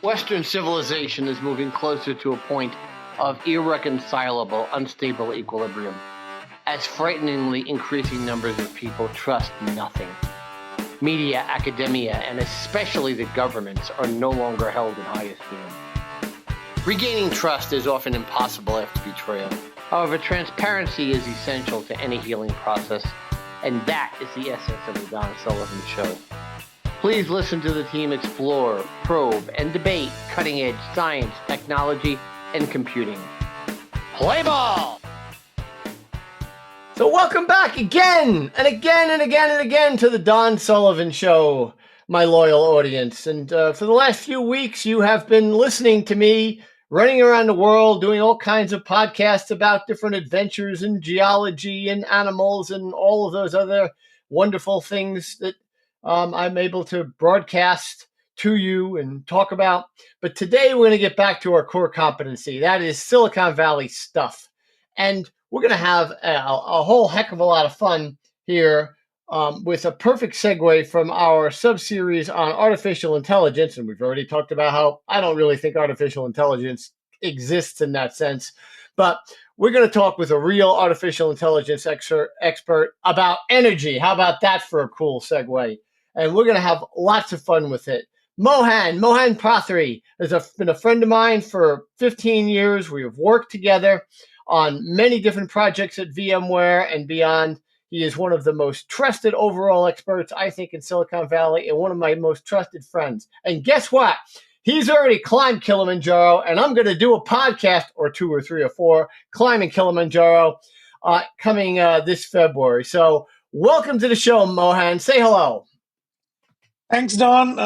Western civilization is moving closer to a point of irreconcilable, unstable equilibrium, as frighteningly increasing numbers of people trust nothing. Media, academia, and especially the governments are no longer held in high esteem. Regaining trust is often impossible after betrayal. However, transparency is essential to any healing process, and that is the essence of the Don Sullivan Show. Please listen to the team explore, probe, and debate cutting-edge science, technology, and computing. Play ball! So welcome back again and again and again and again to the Don Sullivan Show, my loyal audience. And for the last few weeks, you have been listening to me running around the world, doing all kinds of podcasts about different adventures in geology and animals and all of those other wonderful things that I'm able to broadcast to you and talk about. But today we're going to get back to our core competency. That is Silicon Valley stuff. And we're going to have a whole heck of a lot of fun here with a perfect segue from our sub-series on artificial intelligence. And we've already talked about how I don't really think artificial intelligence exists in that sense. But we're going to talk with a real artificial intelligence expert about energy. How about that for a cool segue? And we're going to have lots of fun with it. Moham Potheri has been a friend of mine for 15 years. We have worked together on many different projects at VMware and beyond. He is one of the most trusted overall experts, I think, in Silicon Valley and one of my most trusted friends. And guess what? He's already climbed Kilimanjaro, and I'm going to do a podcast or 2 or 3 or 4 climbing Kilimanjaro coming this February. So welcome to the show, Moham. Say hello. Thanks, Don.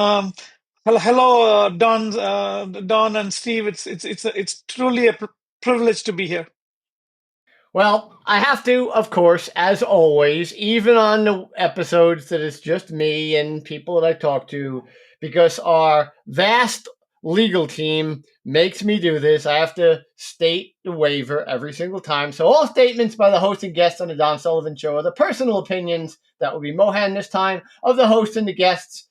Hello, Don and Steve. It's truly a privilege to be here. Well, I have to, of course, as always, even on the episodes that it's just me and people that I talk to, because our vast legal team makes me do this. I have to state the waiver every single time. So all statements by the host and guests on the Don Sullivan Show are the personal opinions, that will be Moham this time, of the host and the guests,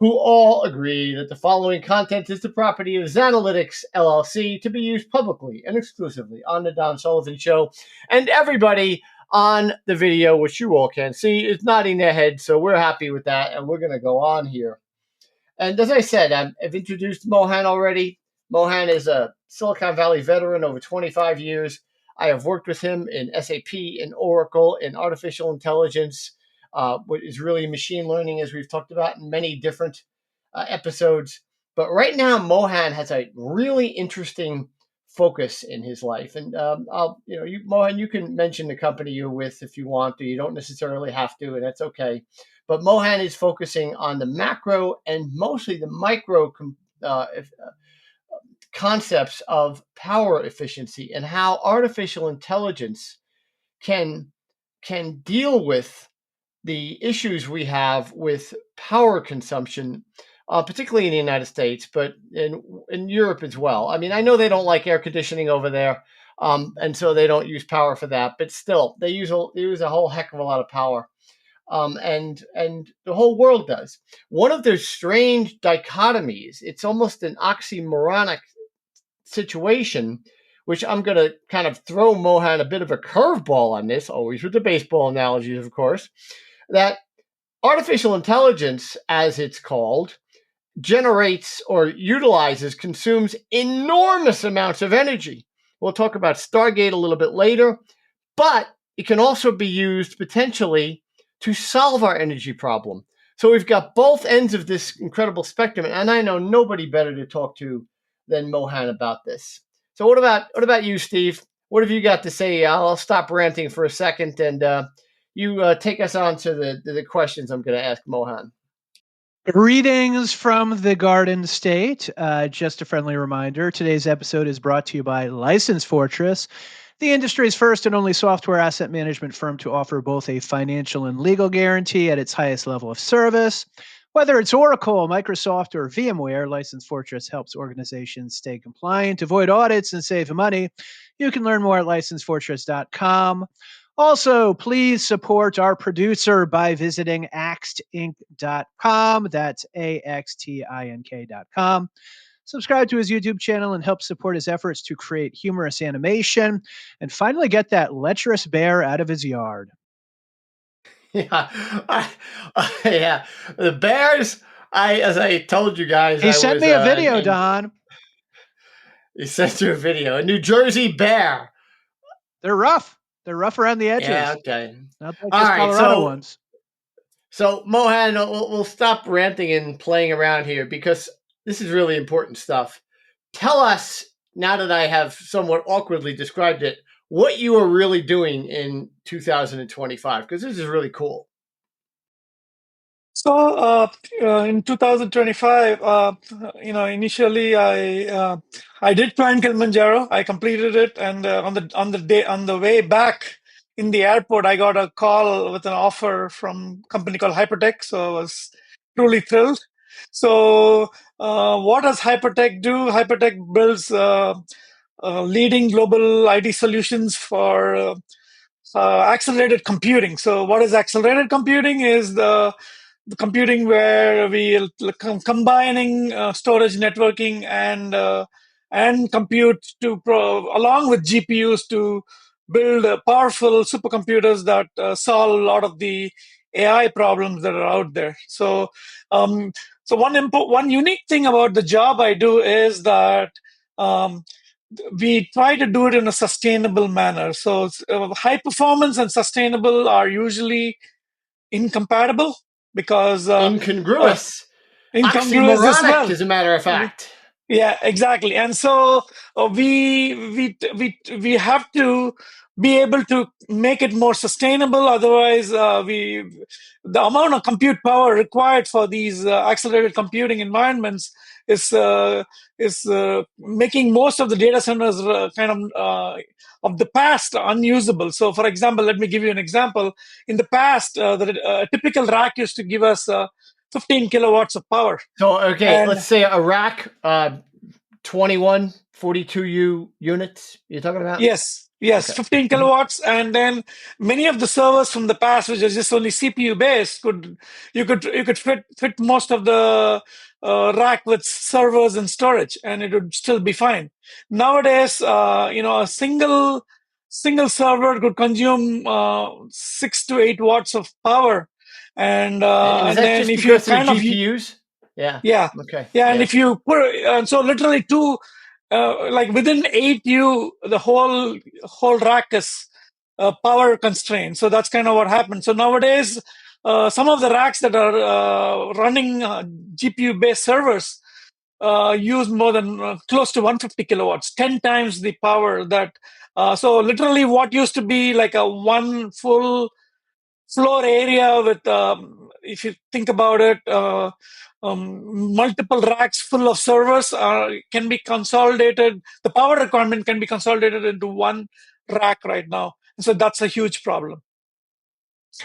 who all agree that the following content is the property of Xanalytics, LLC, to be used publicly and exclusively on the Don Sullivan Show. And everybody on the video, which you all can see, is nodding their head, so we're happy with that, and we're going to go on here. And as I said, I've introduced Moham already. Moham is a Silicon Valley veteran over 25 years. I have worked with him in SAP, in Oracle, in artificial intelligence, what is really machine learning, as we've talked about in many different episodes. But right now, Moham has a really interesting focus in his life. And Moham, you can mention the company you're with if you want to. You don't necessarily have to, and that's okay. But Moham is focusing on the macro and mostly the micro concepts of power efficiency and how artificial intelligence can deal with the issues we have with power consumption, particularly in the United States, but in Europe as well. I mean, I know they don't like air conditioning over there, and so they don't use power for that. But still, they use a whole heck of a lot of power, and the whole world does. One of those strange dichotomies, it's almost an oxymoronic situation, which I'm going to kind of throw Moham a bit of a curveball on this, always with the baseball analogies, of course, that artificial intelligence, as it's called, generates or utilizes, consumes enormous amounts of energy. We'll talk about Stargate a little bit later, but it can also be used potentially to solve our energy problem. So we've got both ends of this incredible spectrum, and I know nobody better to talk to than Moham about this. So what about you, Steve? What have you got to say? I'll stop ranting for a second, and you take us on to the questions I'm going to ask Moham. Greetings from the Garden State. Just a friendly reminder, today's episode is brought to you by License Fortress, the industry's first and only software asset management firm to offer both a financial and legal guarantee at its highest level of service. Whether it's Oracle, Microsoft, or VMware, License Fortress helps organizations stay compliant, avoid audits, and save money. You can learn more at licensefortress.com. Also, please support our producer by visiting axtinc.com. That's AXTINK.com. subscribe to his YouTube channel, and help support his efforts to create humorous animation and finally get that lecherous bear out of his yard. Yeah, yeah. The Bears. As I told you guys, He sent me a video, Don. He sent you a video. A New Jersey bear. They're rough. They're rough around the edges. Yeah. Okay. Not like All those right, Colorado ones. So Mohan, we'll stop ranting and playing around here because this is really important stuff. Tell us, now that I have somewhat awkwardly described it, what you are really doing in 2025, because this is really cool. So in 2025, initially I did climb Kilimanjaro. I completed it, and on the way back in the airport, I got a call with an offer from a company called Hypertech. So I was truly thrilled. So what does Hypertech do? Hypertech builds leading global IT solutions for accelerated computing. So what is accelerated computing? Is the computing where we are combining storage, networking, and compute along with GPUs to build powerful supercomputers that solve a lot of the AI problems that are out there. So, one unique thing about the job I do is that we try to do it in a sustainable manner. So, high performance and sustainable are usually incompatible because Incongruous. incongruous as Oxymoronic, well. as a matter of fact. Yeah, exactly. And so we have to be able to make it more sustainable. Otherwise, the amount of compute power required for these accelerated computing environments is making most of the data centers of the past unusable. So, for example, let me give you an example. In the past, the typical rack used to give us 15 kilowatts of power. So, okay, And let's say a rack, 21 42U units you're talking about? Yes, Okay. 15 kilowatts, and then many of the servers from the past, which are just only CPU based, you could fit most of the rack with servers and storage, and it would still be fine. Nowadays, a single server could consume 6 to 8 watts of power, and And is that then just if you because of the kind of GPUs? Yeah. yeah. Okay. Yeah, and if you put and so literally like within 8U, the whole rack is power constrained. So that's kind of what happened. So nowadays, some of the racks that are running GPU-based servers use more than close to 150 kilowatts, 10 times the power that. So literally, what used to be like a one full floor area with, if you think about it, multiple racks full of servers can be consolidated. The power requirement can be consolidated into one rack right now. And so that's a huge problem.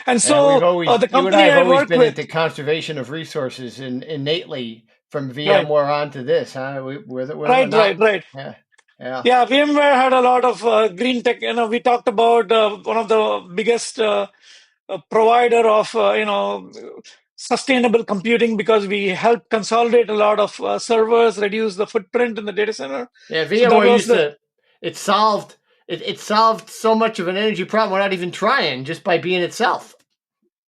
And so the you and I company have I always work been with, into conservation of resources innately from right, VMware onto this, huh? We're right, not. right. Yeah. Yeah. Yeah, VMware had a lot of green tech. We talked about one of the biggest provider of sustainable computing because we help consolidate a lot of servers, reduce the footprint in the data center. Yeah, So that VMware was it solved so much of an energy problem without even trying, just by being itself.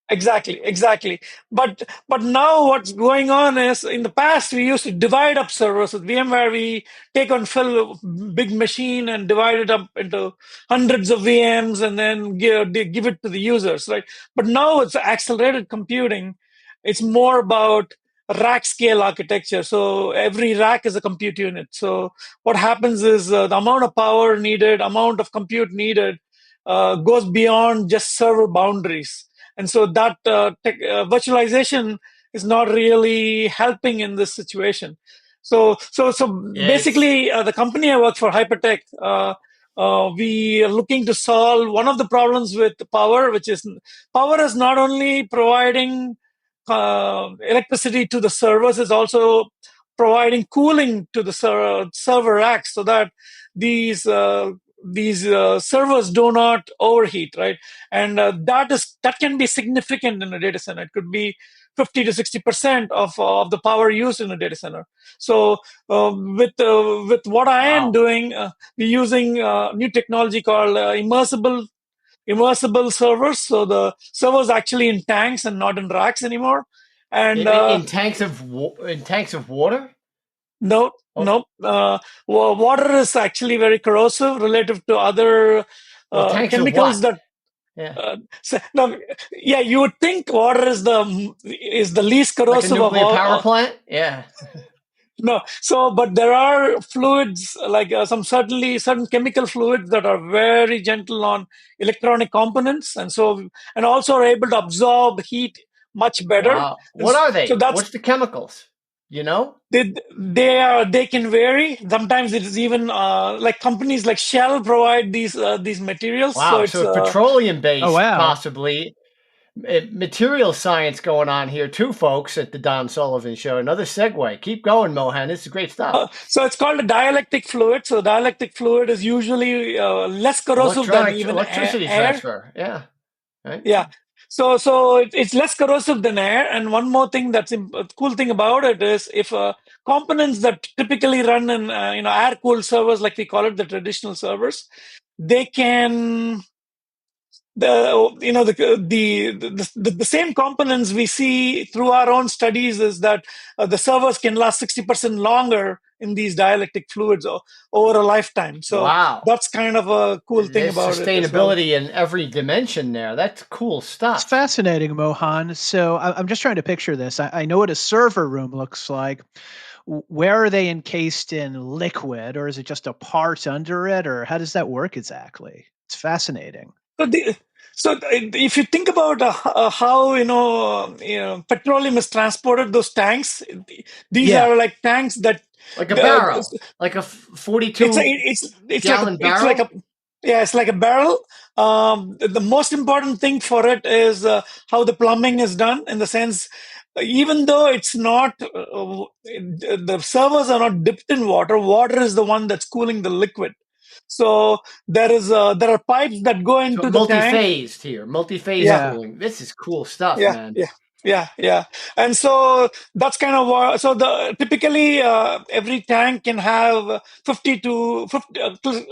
Exactly. But now what's going on is, in the past we used to divide up servers. With VMware, we take on fill big machine and divide it up into hundreds of VMs and then give it to the users, right? But now it's accelerated computing. It's more about rack scale architecture. So every rack is a compute unit. So what happens is the amount of power needed, amount of compute needed goes beyond just server boundaries. And so that virtualization is not really helping in this situation. So Yeah, basically, the company I work for, Hypertech, we are looking to solve one of the problems with power, which is power is not only providing electricity to the servers, is also providing cooling to the server racks so that these servers do not overheat, right? And that can be significant in a data center. It could be 50 to 60% of the power used in a data center. So with what I am doing, we're using new technology called immersible servers. So the servers actually in tanks and not in racks anymore. And in tanks of water. No, no. Water is actually very corrosive relative to other Well, tanks of chemicals what? that. Yeah. No, yeah, you would think water is the least Like a corrosive of nuclear all. power plant? Yeah. No, but there are fluids like certain chemical fluids that are very gentle on electronic components, and also are able to absorb heat much better. Wow. What are So they? that's What's the chemicals? You know? they can vary. Sometimes it is even like companies like Shell provide these materials. So Wow. it's So it's petroleum based, Oh, wow. possibly. Material science going on here too, folks, at the Don Sullivan Show. Another segue. Keep going, Mohan. This is great stuff. so it's called a dielectric fluid. So dielectric fluid is usually less corrosive than even Electricity air. transfer. Yeah. Right. Yeah. So it's less corrosive than air. And one more thing that's cool thing about it is if components that typically run in air cooled servers, like we call it, the traditional servers, they can the same components we see through our own studies is that the servers can last 60% longer in these dielectric fluids over a lifetime. So wow. that's kind of a cool thing There's about it as well. sustainability in every dimension there. That's cool stuff. It's fascinating, Mohan. So I'm just trying to picture this. I know what a server room looks like. Where are they encased in liquid, or is it just a part under it, or how does that work exactly? It's fascinating. If you think about how petroleum is transported, those tanks, these Yeah. are like tanks that Like a barrel, like a 42 gallon barrel. It's like a barrel. The most important thing for it is how the plumbing is done. In the sense, even though it's not, the servers are not dipped in water. Water is the one that's cooling the liquid. So there are pipes that go into the tank. Multi-phased here, multi-phase cooling. This is cool stuff, man. Yeah. And so that's kind of what. So typically every tank can have 50 to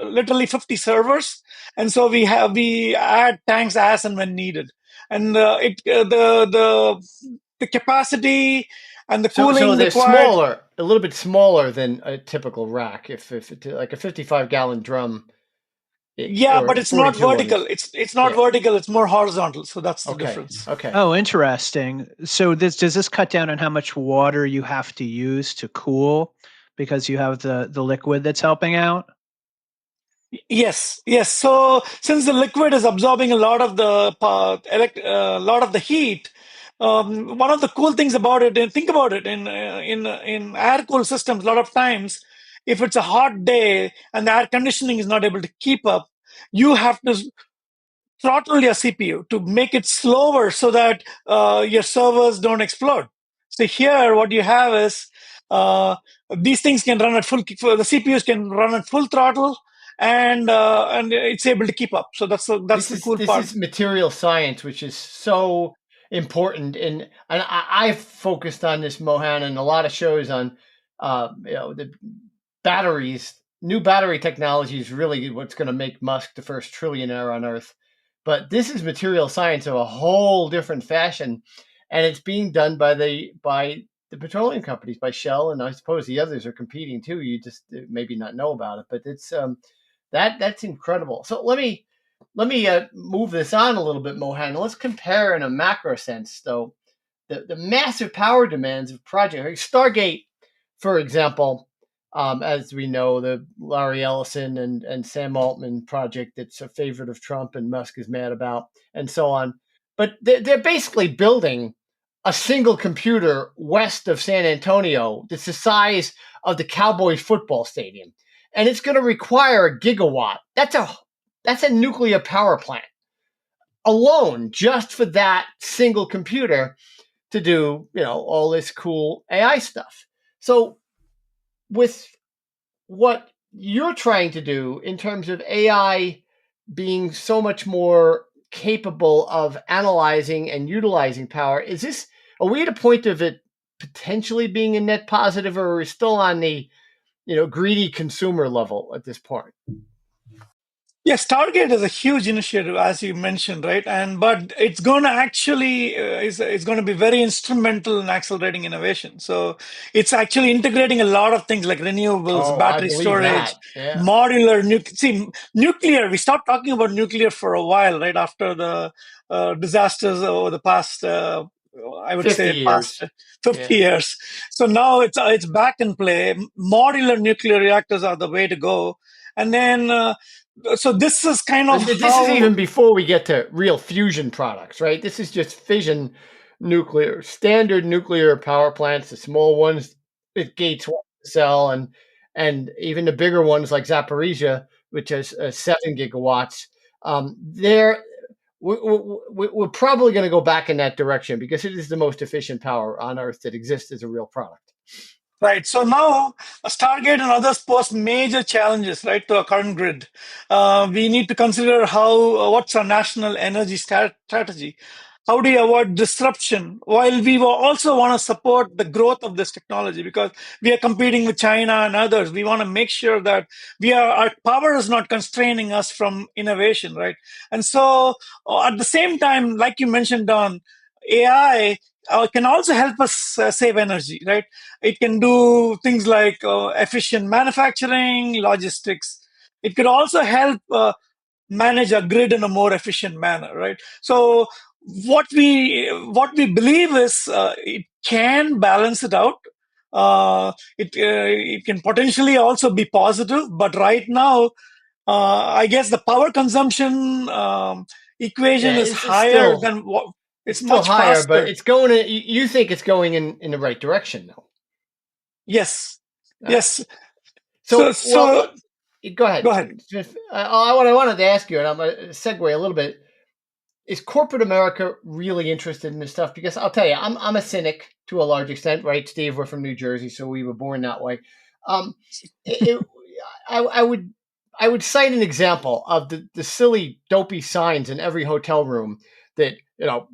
literally 50 servers, and so we add tanks as and when needed, and the capacity and the cooling so they're required. smaller, a little bit smaller than a typical rack. If it's like a 55-gallon drum. But it's not vertical. It's not vertical. It's more horizontal. So that's the difference. Okay. Oh, interesting. So does this cut down on how much water you have to use to cool because you have the liquid that's helping out? Yes. So since the liquid is absorbing a lot of the heat, one of the cool things about it, and think about it, in air cooled systems, a lot of times, if it's a hot day and the air conditioning is not able to keep up, you have to throttle your CPU to make it slower so that your servers don't explode. So here, what you have is these things can run at the CPUs can run at full throttle, and it's able to keep up. So that's the cool part. This is material science, which is so important. And I've focused on this, Mohan, and a lot of shows on the batteries. New battery technology is really what's going to make Musk the first trillionaire on Earth. But this is material science of a whole different fashion, and it's being done by the petroleum companies, by Shell, and I suppose the others are competing too. You just maybe not know about it, but it's that's incredible. So let me move this on a little bit, Mohan. Let's compare in a macro sense, though, the massive power demands of project like Stargate, for example. As we know, the Larry Ellison and Sam Altman project that's a favorite of Trump and Musk is mad about, and so on. But they're basically building a single computer west of San Antonio that's the size of the Cowboys football stadium. And it's going to require a gigawatt. That's a nuclear power plant alone, just for that single computer to do, all this cool AI stuff. So with what you're trying to do in terms of AI being so much more capable of analyzing and utilizing power, Are we at a point of it potentially being a net positive, or are we still on the greedy consumer level at this point? Yes, Target is a huge initiative, as you mentioned, right? But it's going to actually is going to be very instrumental in accelerating innovation. So it's actually integrating a lot of things like renewables, Oh, I battery believe storage, that. Yeah. modular. Nuclear. We stopped talking about nuclear for a while, right after the disasters over the past. I would 50 say past years. 50 Yeah. years. So now it's back in play. Modular nuclear reactors are the way to go. And then so this is kind of And this is how even before we get to real fusion products, right? This is just fission nuclear, standard nuclear power plants, the small ones that Gates wants to sell, and even the bigger ones like Zaporizhia, which has 7 gigawatts. We're probably going to go back in that direction because it is the most efficient power on Earth that exists as a real product. right. So now Stargate and others pose major challenges, right, to our current grid. We need to consider how what's our national energy strategy. How do you avoid disruption while we also want to support the growth of this technology because we are competing with China and others. We want to make sure that our power is not constraining us from innovation, right? And so at the same time, like you mentioned, Don, AI can also help us save energy, right? It can do things like efficient manufacturing, logistics. It could also help manage a grid in a more efficient manner, right? So what we believe is it can balance it out. It can potentially also be positive, but right now, I guess the power consumption equation Yeah, is this is higher still than what. it's It's still much higher, but faster. it's going to. You think it's going in the right direction, though? Yes, Uh, yes. So so, so go go ahead. ahead. What I wanted to ask you, and I'm going to segue a little bit, is corporate America really interested in this stuff? Because I'll tell you, I'm a cynic to a large extent, right? Steve, we're from New Jersey, so we were born that way. Um, it, I would cite an example of the silly, dopey signs in every hotel room that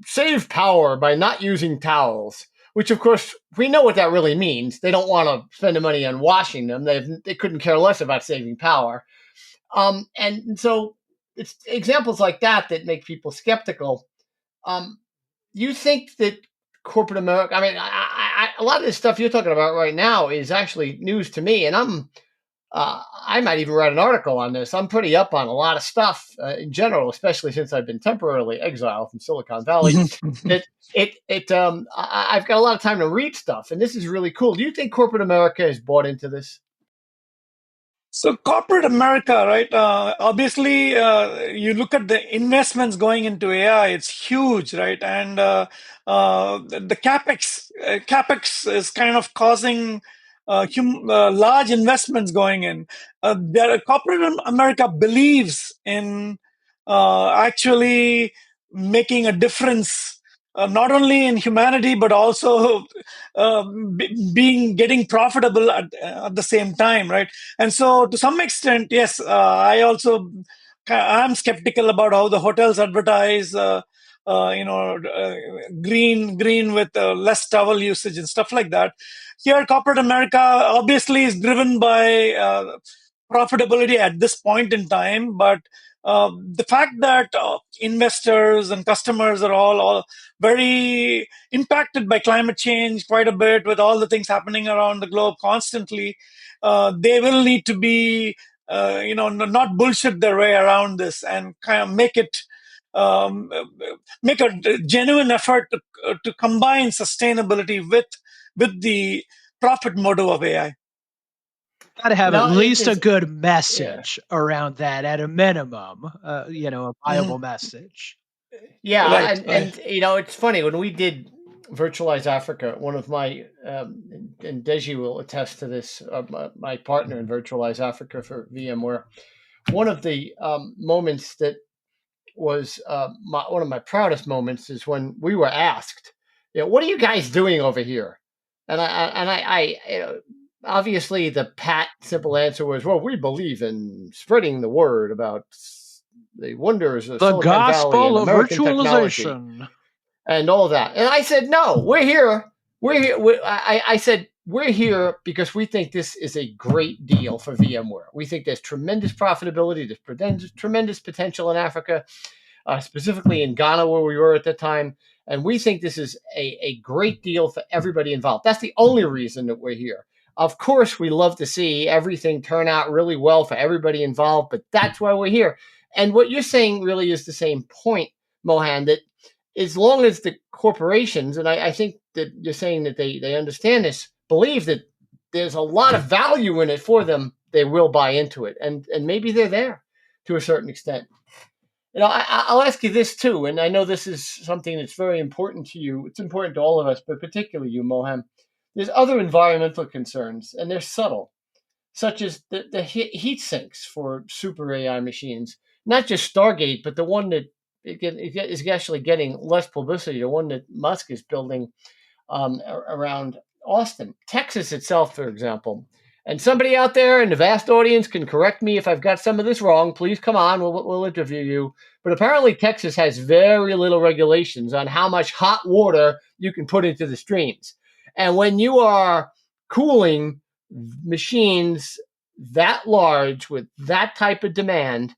save power by not using towels. Which, of course, we know what that really means. They don't want to spend the money on washing them. They couldn't care less about saving power. And so it's examples like that that make people skeptical. Um, you think that corporate America? I mean, a lot of this stuff you're talking about right now is actually news to me, and I might even write an article on this. I'm pretty up on a lot of stuff in general, especially since I've been temporarily exiled from Silicon Valley. That I've got a lot of time to read stuff, and this is really cool. Do you think corporate America has bought into this? So corporate America, right? Obviously, you look at the investments going into AI; it's huge, right? And the capex is kind of causing large investments going in. Corporate America believes in actually making a difference, not only in humanity but also getting profitable at the same time, right? And so, to some extent, yes, I'm skeptical about how the hotels advertise, green with less towel usage and stuff like that. Here, corporate America obviously is driven by profitability at this point in time, but the fact that investors and customers are all very impacted by climate change quite a bit with all the things happening around the globe constantly, they will need to be, not bullshit their way around this and kind of um, make a genuine effort to combine sustainability with the profit motive of AI. Got to have at No, least a good yeah. message around that at a minimum, a Mhm. viable message. Yeah, Right, and right. it's funny when we did Virtualize Africa. One of my and Deji will attest to this. My partner in Virtualize Africa for VMware. One of the moments that was one of my proudest moments is when we were asked, what are you guys doing over here? And I obviously the pat simple answer was, well, we believe in spreading the word about the wonders of The Silicon Valley gospel and of American technology. virtualization. and all that. And I said, no, we're here. We're here. I said, we're here because we think this is a great deal for VMware. We think there's tremendous profitability, there's tremendous potential in Africa, specifically in Ghana, where we were at the time. And we think this is a great deal for everybody involved. That's the only reason that we're here. Of course, we love to see everything turn out really well for everybody involved, but that's why we're here. And what you're saying really is the same point, Mohan, that as long as the corporations, and I think that you're saying that they understand this, believe that there's a lot of value in it for them, they will buy into it. And maybe they're there to a certain extent. I'll ask you this too, and I know this is something that's very important to you. It's important to all of us, but particularly you, Moham. There's other environmental concerns, and they're subtle, such as the heat sinks for super AI machines. Not just Stargate, but the one that is actually getting less publicity, the one that Musk is building around Austin, Texas itself, for example. And somebody out there in the vast audience can correct me if I've got some of this wrong. Please come on, we'll interview you. But apparently, Texas has very little regulations on how much hot water you can put into the streams. And when you are cooling machines that large with that type of demand,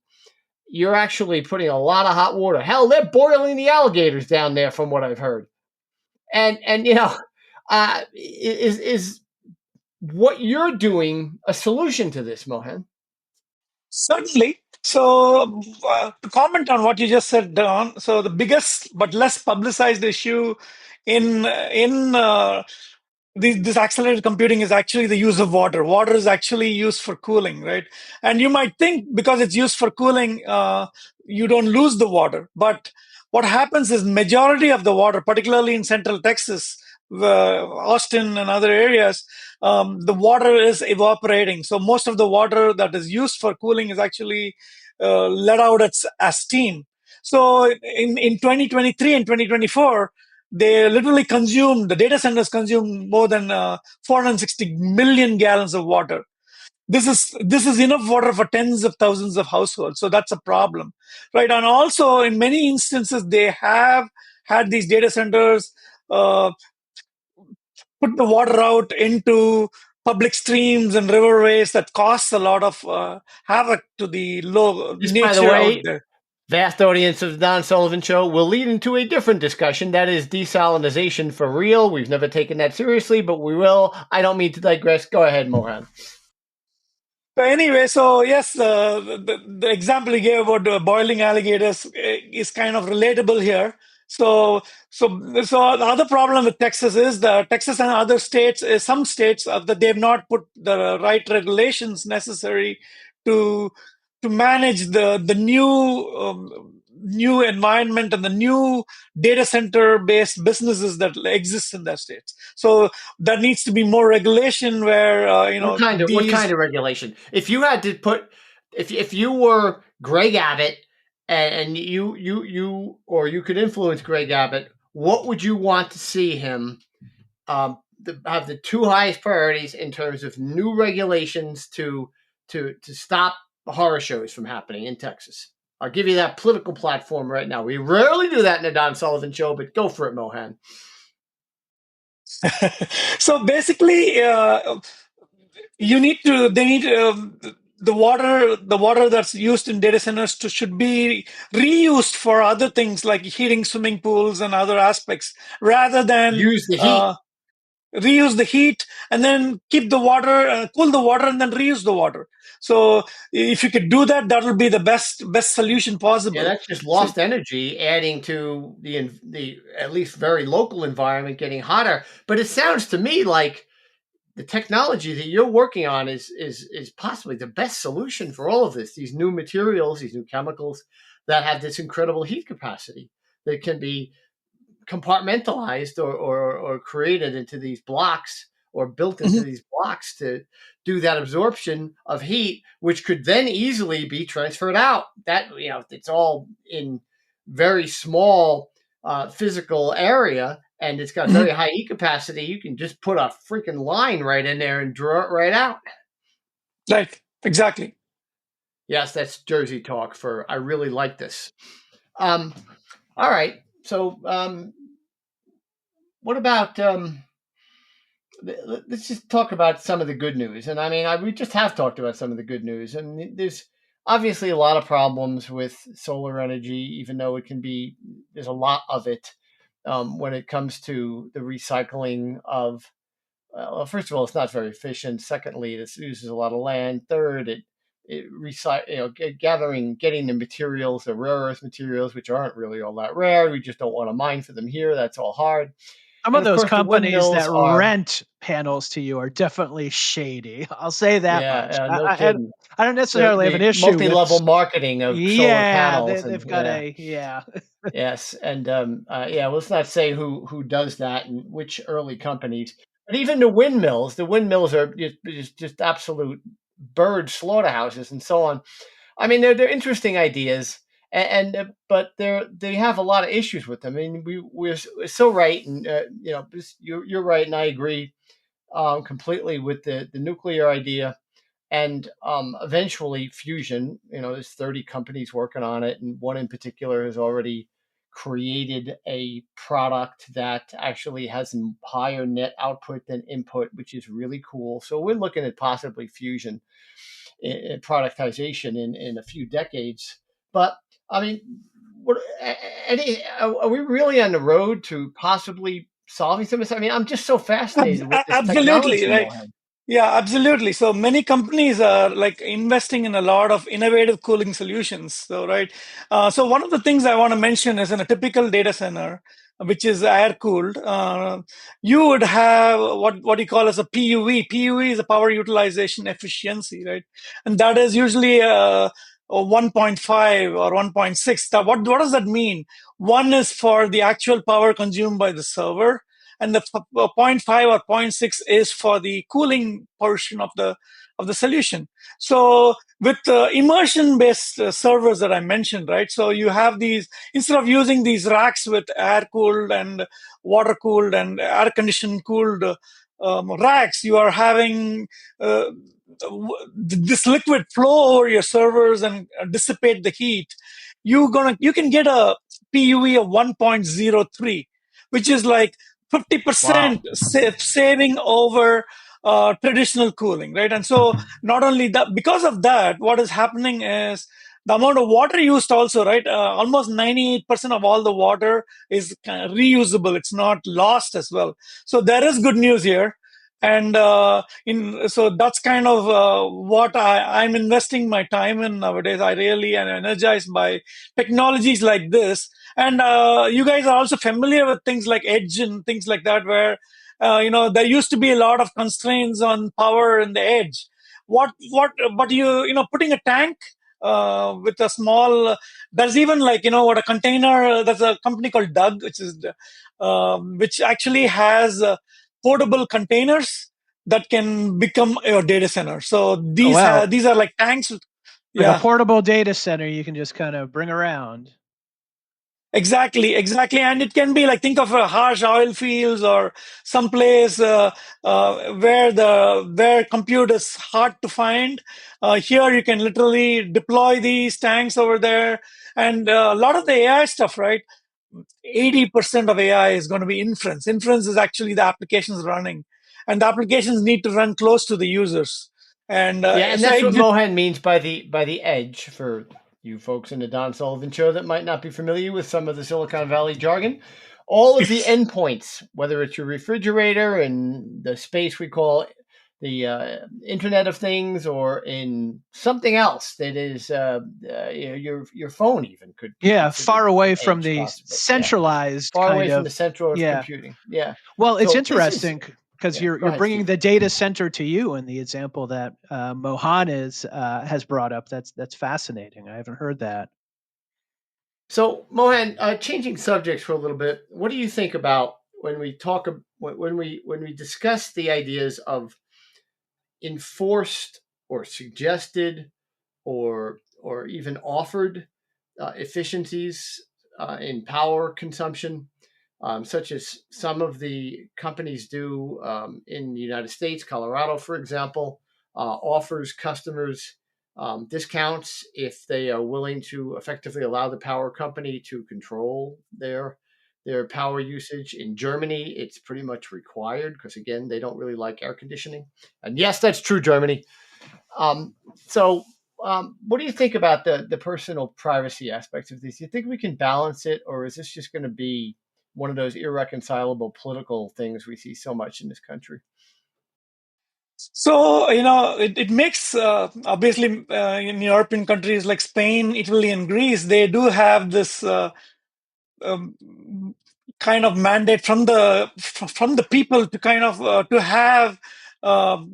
you're actually putting a lot of hot water. Hell, they're boiling the alligators down there, from what I've heard. And is what you're doing a solution to this, Mohan? Certainly. So, to comment on what you just said, Don. So, the biggest but less publicized issue in this accelerated computing is actually the use of water. Water is actually used for cooling, right? And you might think because it's used for cooling, you don't lose the water. But what happens is majority of the water, particularly in Central Texas, Austin and other areas, the water is evaporating. So most of the water that is used for cooling is actually let out as steam. So in 2023 and 2024, they literally the data centers consume more than 460 million gallons of water. This is enough water for tens of thousands of households. So that's a problem, right? And also, in many instances, they have had these data centers put the water out into public streams and riverways that cause a lot of havoc to the Just by the nature out way, there. vast audience of the Don Sullivan Show will lead into a different discussion. That is desalinization for real. We've never taken that seriously, but we will. I don't mean to digress. Go ahead, Mohan. So anyway, so yes, the example you gave about boiling alligators is kind of relatable here. So the other problem with Texas is that Texas and other states, some states, that they've not put the right regulations necessary to manage the new environment and the new data center based businesses that exist in their states. So there needs to be more regulation where What kind of regulation? If you had to put, if you were Greg Abbott and you or you could influence Greg Abbott, what would you want to see him have the two highest priorities in terms of new regulations to stop horror shows from happening in Texas? I'll give you that political platform right now. We rarely do that in the Don Sullivan Show, but go for it, Mohan. So basically, they need the water that's used in data centers should be reused for other things like heating swimming pools and other aspects, rather than Use the heat. Reuse the heat and then keep the water, cool the water, and then reuse the water. So if you could do that, that will be the best solution possible. Yeah, that's just lost energy, adding to the at least very local environment getting hotter. But it sounds to me like the technology that you're working on is possibly the best solution for all of this. These new materials, these new chemicals that have this incredible heat capacity that can be compartmentalized or created into these blocks or built into these blocks to do that absorption of heat, which could then easily be transferred out. That, it's all in very small physical area, and it's got very high heat capacity. You can just put a freaking line right in there and draw it right out. Right. Exactly. Yes, that's Jersey talk. I really like this. All right. So what about let's just talk about some of the good news. And I mean, we just have talked about some of the good news. And there's obviously a lot of problems with solar energy, even though there's a lot of it when it comes to the recycling of. Well, first of all, it's not very efficient. Secondly, it uses a lot of land. Third, it recycle, getting the materials, the rare earth materials, which aren't really all that rare. We just don't want to mine for them here. That's all hard. Some And of of those course, the companies windmills that are. rent panels to you are definitely shady. I'll say that much. Yeah, no kidding. I don't The necessarily have an the issue with. multi-level marketing of solar Yeah, panels and they've got yeah, a yeah. yes, and yeah. Let's not say who does that and which early companies. But even the windmills are just absolute bird slaughterhouses and so on. I mean, they're interesting ideas, but they have a lot of issues with them. I mean, we're so right, and you're right, and I agree completely with the nuclear idea and eventually fusion. There's 30 companies working on it, and one in particular has already created a product that actually has a higher net output than input, which is really cool. So we're looking at possibly fusion productization in a few decades. But I mean, what are we really on the road to possibly solving some of this? I mean, I'm just so fascinated with this Absolutely, technology, right. Mohan. Yeah, absolutely. So many companies are like investing in a lot of innovative cooling solutions. So, right. So one of the things I want to mention is in a typical data center, which is air cooled, you would have what you call as a PUE. PUE is a power utilization efficiency, right? And that is usually a 1.5 or 1.6. What does that mean? One is for the actual power consumed by the server, and the zero point 0.5 or zero point 0.6 is for the cooling portion of the solution. So with immersion based servers that I mentioned, right? So you have these, instead of using these racks with air cooled and water cooled and air conditioned cooled racks, you are having uh, this liquid flow over your servers and dissipate the heat. You can get a PUE of 1.03, which is like 50% Wow. saving over traditional cooling, right? And so not only that, because of that, what is happening is the amount of water used also, right? Almost 98% of all the water is kind of reusable. It's not lost as well. So there is good news here. And so that's kind of what I'm investing my time in nowadays. I really am energized by technologies like this. And you guys are also familiar with things like edge and things like that, where there used to be a lot of constraints on power in the edge. But putting a tank with a small, there's even like what a container. There's a company called Doug, which actually has portable containers that can become your data center. So Oh wow, these are like tanks. like a Yeah. portable data center you can just kind of bring around. Exactly, and it can be like, think of a harsh oil fields or someplace where compute is hard to find. Here you can literally deploy these tanks over there, and a lot of the AI stuff, right? 80% of AI is going to be inference. Inference is actually the applications running, and the applications need to run close to the users. And Yeah, and that's what Mohan means by the edge for you folks in the Don Sullivan Show that might not be familiar with some of the Silicon Valley jargon. All of the endpoints, whether it's your refrigerator and the space we call the Internet of Things, or in something else that is your phone, even could be Yeah, considered far away an from edge, the possibly. Yeah, centralized far away kind from the of. center of Yeah. computing. Yeah. Well, it's So this is interesting because yeah. Go you're ahead, bringing Steve. the data center to you in the example that Mohan has brought up. That's fascinating. I haven't heard that. So, Mohan, changing subjects for a little bit, what do you think about when we talk when we discuss the ideas of enforced or suggested or even offered efficiencies in power consumption, such as some of the companies do in the United States? Colorado, for example, offers customers discounts if they are willing to effectively allow the power company to control their their power usage. In Germany, it's pretty much required because, again, they don't really like air conditioning. And yes, that's true, Germany. So, what do you think about the personal privacy aspects of this? Do you think we can balance it, or is this just going to be one of those irreconcilable political things we see so much in this country? So, it makes, obviously, in European countries like Spain, Italy, and Greece, they do have this um, kind of mandate from the people to kind of to have um,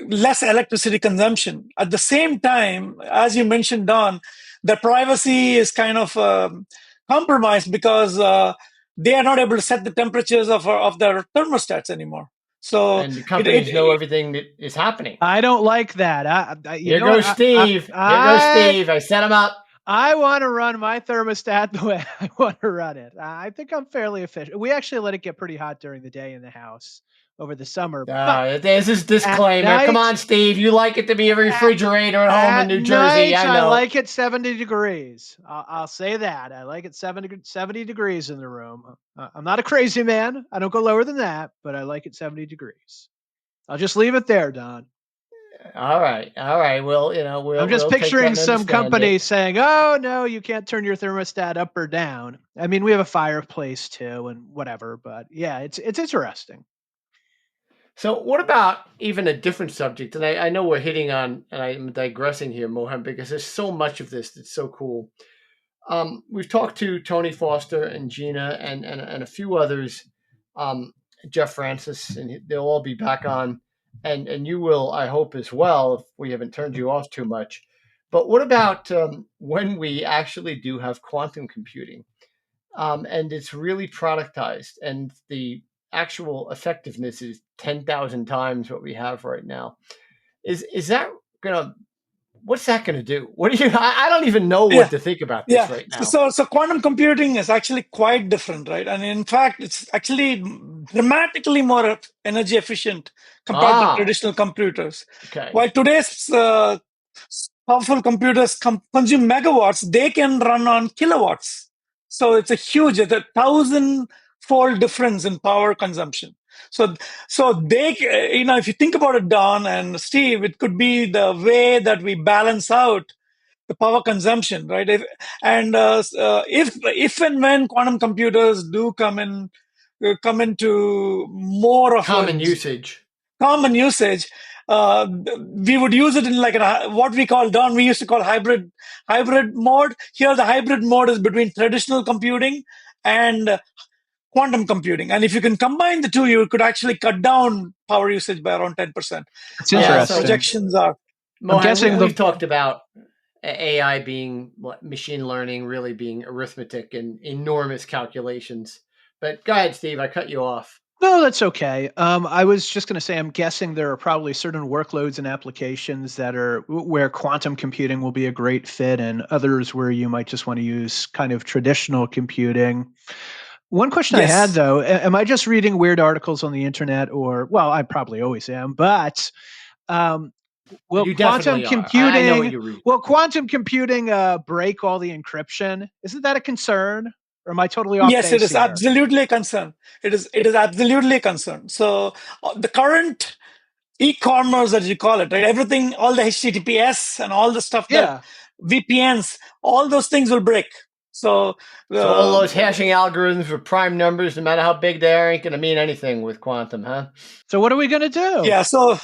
less electricity consumption. At the same time, as you mentioned, Don, the privacy is kind of compromised because they are not able to set the temperatures of their thermostats anymore. So And the companies know everything that is happening. I don't like that. Here goes Steve. Here goes Steve. I set him up. I want to run my thermostat the way I want to run it. I think I'm fairly efficient. We actually let it get pretty hot during the day in the house over the summer. But There's his disclaimer. night, Come on, Steve. You like it to be a refrigerator at home in New Jersey. Night, I know. I like it 70 degrees. I'll say that. I like it 70 degrees in the room. I'm not a crazy man. I don't go lower than that, but I like it 70 degrees. I'll just leave it there, Don. All right. Well, I'm just we'll picturing take that and some understand company it. saying, "Oh no, you can't turn your thermostat up or down." I mean, we have a fireplace too, and whatever. But yeah, it's interesting. So, what about even a different subject? And I know we're hitting on, and I'm digressing here, Moham, because there's so much of this that's so cool. We've talked to Tony Foster and Gina and a few others, Jeff Francis, and they'll all be back on, and you will, I hope, as well, if we haven't turned you off too much. But what about when we actually do have quantum computing, and it's really productized, and the actual effectiveness is 10,000 times what we have right now? Is that gonna What's that going to do? What do you? I don't even know what Yeah. to think about this Yeah. right now. So quantum computing is actually quite different, right? And in fact, it's actually dramatically more energy efficient compared to Ah, traditional computers. okay. While today's powerful computers consume megawatts, they can run on kilowatts. So it's it's a 1,000-fold difference in power consumption. So they, if you think about it, Don and Steve, it could be the way that we balance out the power consumption, right? If and when quantum computers do come into more of a Common usage. common usage, we would use it in like what we call, Don, we used to call hybrid mode. Here, the hybrid mode is between traditional computing and quantum computing. And if you can combine the two, you could actually cut down power usage by around 10%. It's Yeah. So, interesting. Projections are. I'm Mohan, guessing we've talked about AI being machine learning, really being arithmetic and enormous calculations. But go ahead, Steve. I cut you off. No, that's okay. I was just going to say, I'm guessing there are probably certain workloads and applications that are where quantum computing will be a great fit, and others where you might just want to use kind of traditional computing. One question I had Yes. though, am I just reading weird articles on the internet, or well, I probably always am, but um, will You quantum definitely are. I know what computing you read. will quantum computing break all the encryption? Isn't that a concern, or am I totally off Yes, it base is here? absolutely a concern. It is absolutely a concern. So the current e-commerce, as you call it, right? Everything, all the HTTPS and all the stuff that Yeah. VPNs, all those things will break. So So all uh, those hashing algorithms for prime numbers, no matter how big they are, ain't going to mean anything with quantum, huh? So what are we going to do? yeah, so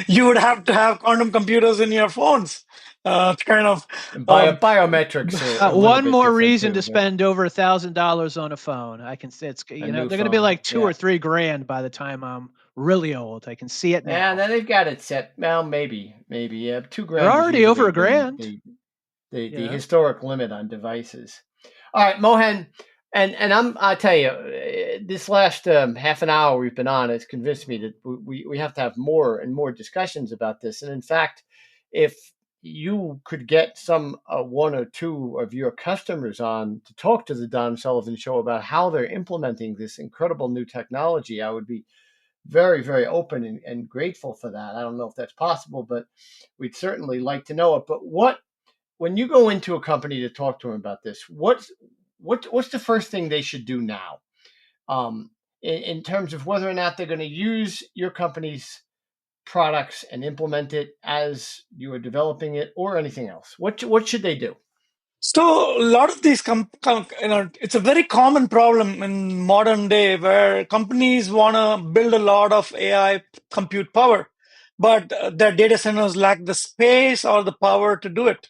you would have to have quantum computers in your phones to kind of And um, biometrics are a little One bit more different reason to too. But spend over $1,000 on a phone. I can say it's a they're new going to be phone, like two yeah. or $3,000 by the time I'm really old. I can see it Yeah, now. and then they've got it set. Well, maybe. Yeah, They're $2,000 has already over usually a been grand. the Yeah. historic limit on devices. All right, Mohan, and I tell you, this last half an hour we've been on has convinced me that we have to have more and more discussions about this. And in fact, if you could get some one or two of your customers on to talk to the Don Sullivan Show about how they're implementing this incredible new technology, I would be very, very open and grateful for that. I don't know if that's possible, but we'd certainly like to know it. But when you go into a company to talk to them about this, what's the first thing they should do now, in terms of whether or not they're going to use your company's products and implement it as you are developing it, or anything else? What should they do? So a lot of these, it's a very common problem in modern day where companies want to build a lot of AI compute power, but their data centers lack the space or the power to do it.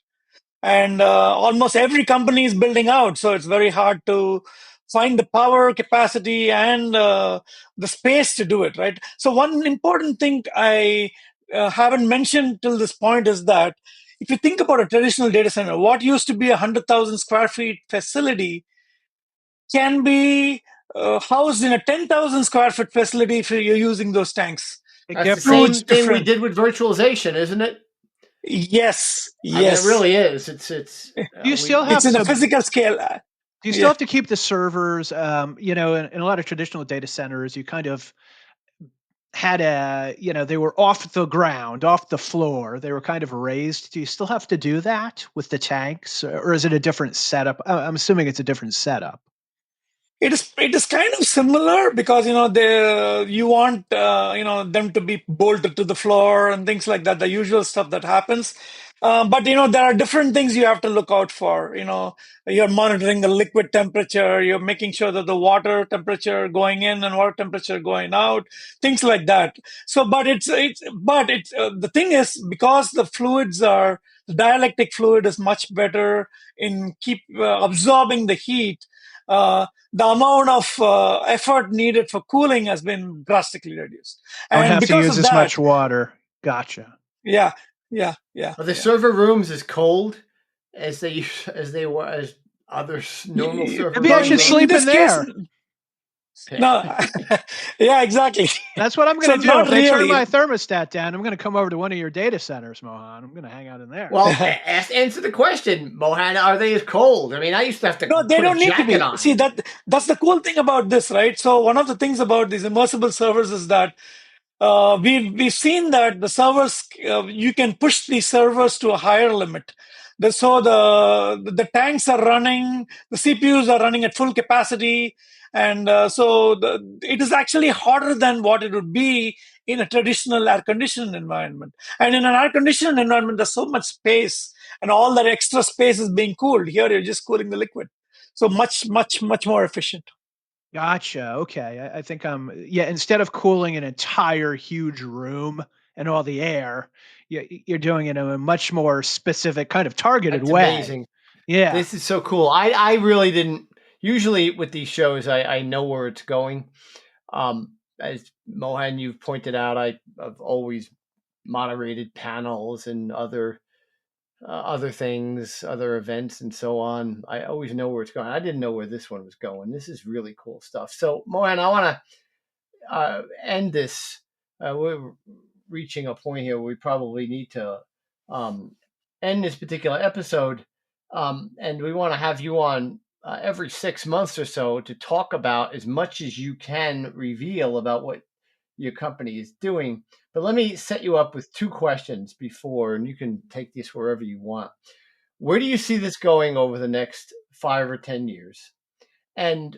And almost every company is building out, so it's very hard to find the power, capacity, and the space to do it, right? So one important thing I haven't mentioned till this point is that if you think about a traditional data center, what used to be 100,000 square feet facility can be housed in a 10,000 square foot facility if you're using those tanks. That's the Huge same thing we difference. did with virtualization, isn't it? Yes, I mean, it yes. really is. Do you still have It's in a to physical scale. Do you still have to keep the servers? In a lot of traditional data centers, you kind of had they were off the ground, off the floor. They were kind of raised. Do you still have to do that with the tanks, or is it a different setup? I'm assuming it's a different setup. It is kind of similar because you want them to be bolted to the floor and things like that, the usual stuff that happens. But there are different things you have to look out for. You're monitoring the liquid temperature. You're making sure that the water temperature going in and water temperature going out, things like that. So, the thing is, because the dielectric fluid is much better in keep absorbing the heat. The amount of effort needed for cooling has been drastically reduced. Don't And have to because use of as that, much water. Gotcha. yeah. Are the server rooms as cold as they were as other normal server Maybe I rooms should are? sleep this in case, there. no. Yeah, exactly. That's what I'm So going to do. not If they turn really. my thermostat down, I'm going to come over to one of your data centers, Mohan. I'm going to hang out in there. Well, answer the question, Mohan. Are they as cold? I mean, I used to have to No, they put a don't need to jacket be. on. See, that's the cool thing about this, right? So one of the things about these immersible servers is that we've seen that the servers, you can push the servers to a higher limit. So the tanks are running, the CPUs are running at full capacity, and it is actually hotter than what it would be in a traditional air conditioned environment. And in an air conditioned environment, there's so much space, and all that extra space is being cooled. Here, you're just cooling the liquid, so much, much, much more efficient. Gotcha. Okay. I think instead of cooling an entire huge room and all the air, you're doing it in a much more specific kind of targeted That's way. amazing. Yeah. This is so cool. I really didn't. Usually with these shows, I know where it's going. As Mohan, you've pointed out, I've always moderated panels and other things, other events, and so on. I always know where it's going. I didn't know where this one was going. This is really cool stuff. So, Mohan, I want to end this. We're reaching a point here where we probably need to um, end this particular episode, and we want to have you on every 6 months or so to talk about as much as you can reveal about what your company is doing. But let me set you up with 2 questions before, and you can take this wherever you want. Where do you see this going over the next 5 or 10 years? And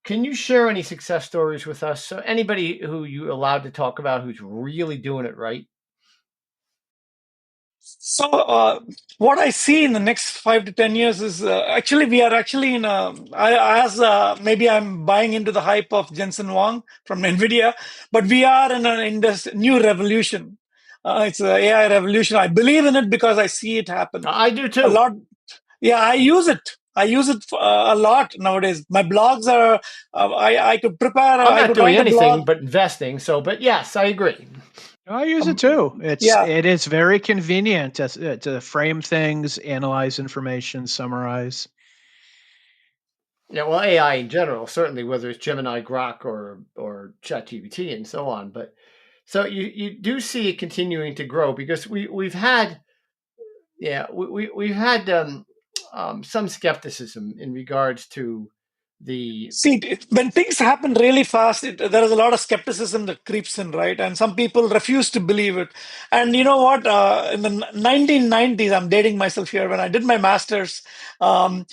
can you share any success stories with us? So anybody who you allowed to talk about who's really doing it right? So, what I see in the next 5 to 10 years is actually we are actually in maybe I'm buying into the hype of Jensen Huang from NVIDIA, but we are in a new revolution. It's an AI revolution. I believe in it because I see it happen I do too. a lot. Yeah, I use it. I use it a lot nowadays. My blogs are. I could prepare. I'm I not could doing write a anything blog. but investing. So, but yes, I agree. I use it too. Yeah. It is very convenient to frame things, analyze information, summarize. Yeah, well, AI in general, certainly, whether it's Gemini, Grok, or ChatGPT, and so on. But so you do see it continuing to grow because we've had we've had some skepticism in regards to See, when things happen really fast, there is a lot of skepticism that creeps in, right? And some people refuse to believe it. And you know what? In the 1990s, I'm dating myself here. When I did my master's, AI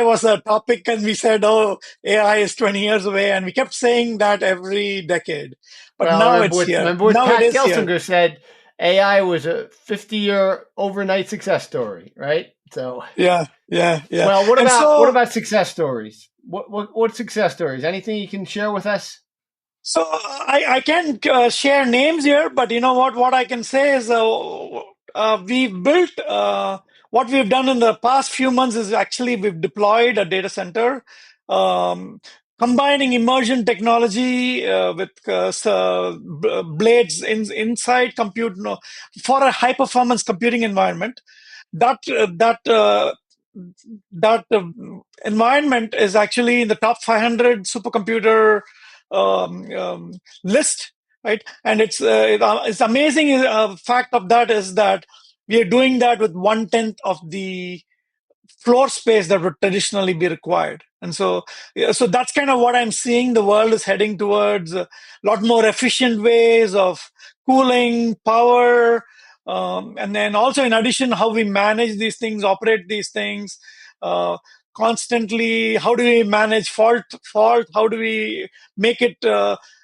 was a topic, and we said, "Oh, AI is 20 years away," and we kept saying that every decade. But now it's here. Remember what Now Pat it is here. Gelsinger said? AI was a 50-year overnight success story, right? So Yeah. Well, what And about success stories? What success stories? Anything you can share with us? So I can't share names here, but you know what? What I can say is we've built what we've done in the past few months is actually we've deployed a data center, combining immersion technology with blades inside compute for a high performance computing environment. That environment is actually in the top 500 supercomputer list, right? And it's amazing. Fact of that is that we are doing that with 1/10 of the floor space that would traditionally be required. And so that's kind of what I'm seeing. The world is heading towards a lot more efficient ways of cooling, power, and then also in addition, how we manage these things, operate these things constantly. How do we manage fault? How do we make it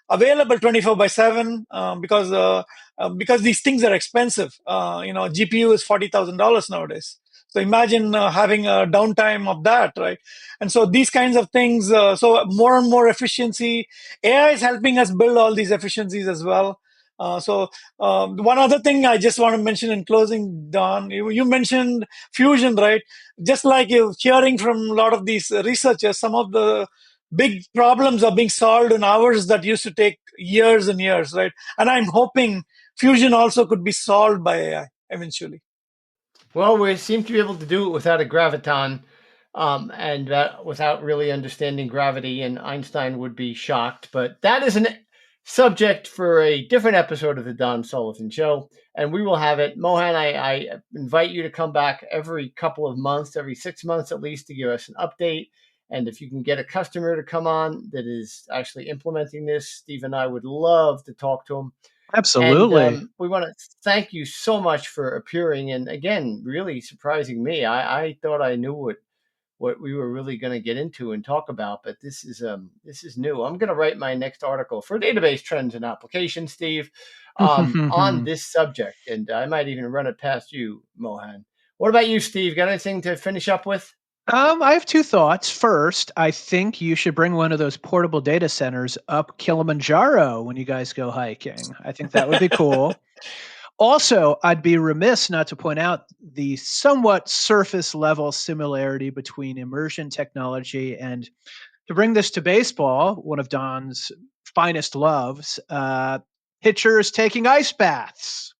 available 24/7? Because these things are expensive. GPU is $40,000 nowadays. So imagine having a downtime of that, right? And so these kinds of things, so more and more efficiency. AI is helping us build all these efficiencies as well. One other thing I just want to mention in closing, Don, you mentioned fusion, right? Just like you're hearing from a lot of these researchers, some of the big problems are being solved in hours that used to take years and years, right? And I'm hoping fusion also could be solved by AI eventually. Well, we seem to be able to do it without a graviton, and without really understanding gravity, and Einstein would be shocked. But that is a subject for a different episode of the Don Sullivan Show, and we will have it. Mohan, I invite you to come back every couple of months, every 6 months at least, to give us an update. And if you can get a customer to come on that is actually implementing this, Steve and I would love to talk to them. Absolutely. And we want to thank you so much for appearing. And again, really surprising me. I thought I knew what we were really going to get into and talk about, but this is new. I'm going to write my next article for Database Trends and Applications, Steve, on this subject, and I might even run it past you, Mohan. What about you, Steve? Got anything to finish up with? I have two thoughts. First, I think you should bring one of those portable data centers up Kilimanjaro when you guys go hiking. I think that would be cool. Also, I'd be remiss not to point out the somewhat surface level similarity between immersion technology and, to bring this to baseball, one of Don's finest loves, pitchers taking ice baths.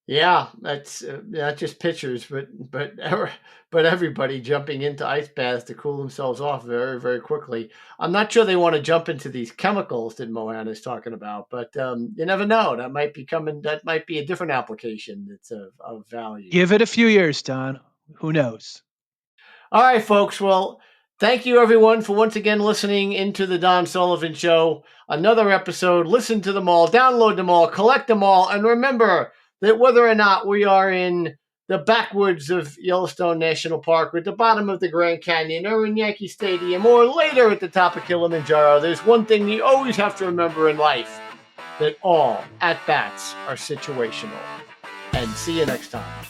Yeah, that's not just pitchers, but everybody jumping into ice baths to cool themselves off very, very quickly. I'm not sure they want to jump into these chemicals that Mohan is talking about, but you never know. That might be coming. That might be a different application that's of value. Give it a few years, Don. Who knows? All right, folks. Well, thank you everyone for once again listening into the Don Sullivan Show. Another episode. Listen to them all, download them all, collect them all, and remember that whether or not we are in the backwoods of Yellowstone National Park, or at the bottom of the Grand Canyon, or in Yankee Stadium, or later at the top of Kilimanjaro, there's one thing you always have to remember in life, that all at-bats are situational. And see you next time.